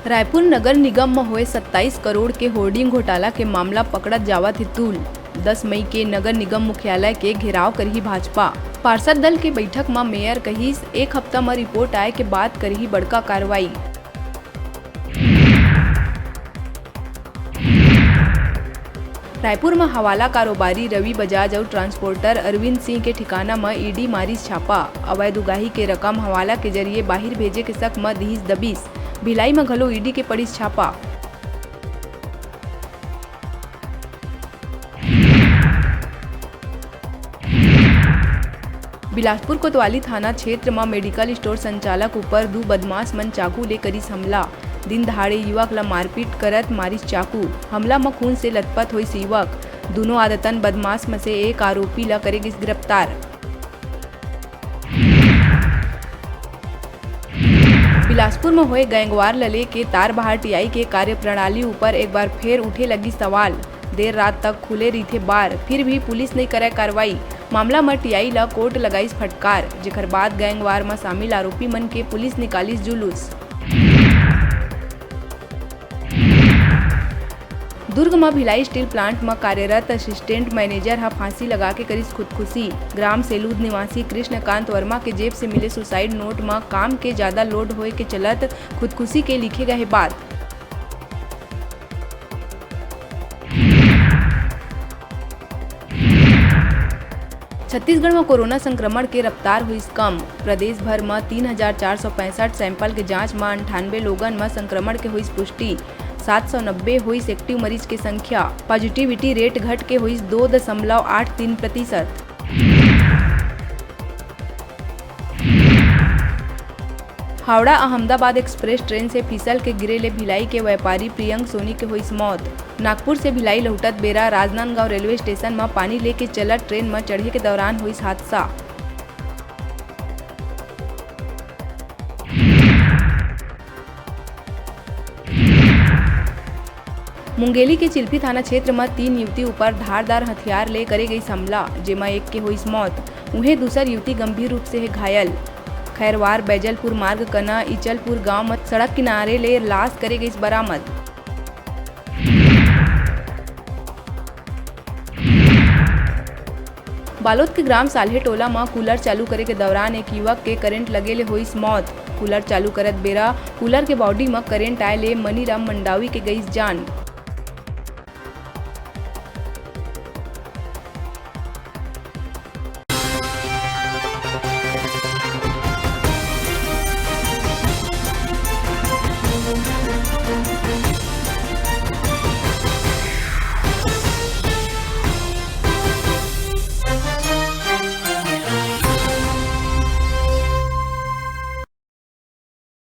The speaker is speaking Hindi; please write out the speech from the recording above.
रायपुर नगर निगम में हुए 27 करोड़ के होर्डिंग घोटाला के मामला पकड़त जावत है तूल। 10 मई के नगर निगम मुख्यालय के घेराव करही भाजपा पार्षद दल के बैठक में मेयर कहिस एक हफ्ता में रिपोर्ट आए के बाद करही बड़का कार्रवाई। रायपुर में हवाला कारोबारी रवि बजाज और ट्रांसपोर्टर अरविंद सिंह के ठिकाना में ईडी मारिस छापा। अवैध उगाही के रकम हवाला के जरिए बाहर भेजे के शक में दिहिस दबिश। भिलाई में घलो ईडी के पड़िस छापा। बिलासपुर कोतवाली थाना क्षेत्र में मेडिकल स्टोर संचालक ऊपर 2 बदमाश मन चाकू ले करिस हमला। दिन दहाड़े युवक ला मारपीट करत मारिस चाकू। हमला में खून से लथपथ हुई युवक। दोनों आदतन बदमाश में से एक आरोपी ला करेगिस गिरफ्तार। बिलासपुर में हुए गैंगवार लले के तार बहार टीआई के कार्यप्रणाली ऊपर एक बार फिर उठे लगी सवाल। देर रात तक खुले रही थे बार, फिर भी पुलिस नहीं करे कार्रवाई। मामला में टीआई ला कोर्ट लगाईस फटकार, जेकर बाद गैंगवार में शामिल आरोपी मन के पुलिस निकालिस जुलूस। दुर्ग में भिलाई स्टील प्लांट में कार्यरत असिस्टेंट मैनेजर हा फांसी लगा के करिस खुदकुशी। ग्राम सेलूद निवासी कृष्णकांत वर्मा के जेब से मिले सुसाइड नोट में काम के ज्यादा लोड होए के चलत खुदकुशी के लिखे गए बात। छत्तीसगढ़ में कोरोना संक्रमण के रफ्तार हुई कम। प्रदेश भर में 3,465 सैंपल के जांच में 98 लोगन में संक्रमण के हुई पुष्टि। 790 हुई एक्टिव मरीज की संख्या। पॉजिटिविटी रेट घट के हुई 2.83%। हावड़ा अहमदाबाद एक्सप्रेस ट्रेन से फिसल के गिरे ले भिलाई के व्यापारी प्रियंक सोनी के हुई मौत। नागपुर से भिलाई लौटत बेरा राजनांदगांव रेलवे स्टेशन में पानी लेके चलत ट्रेन में चढ़े के दौरान हुई हादसा। मुंगेली के चिल्फी थाना क्षेत्र में 3 युवती ऊपर धारदार हथियार ले करे गई हमला, जेमा एक के हुई मौत। उन्हें दूसर युवती गंभीर रूप से है घायल। खैरवार बैजलपुर मार्ग कना इचलपुर गांव में सड़क किनारे ले लाश करे गई बरामद। बालोद के ग्राम साल्हे टोला में कूलर चालू करे के दौरान एक युवक के करंट लगे ले हुई मौत। कूलर चालू करत बेरा कूलर के बॉडी में करंट आए ले मनीराम मंडावी के गई जान।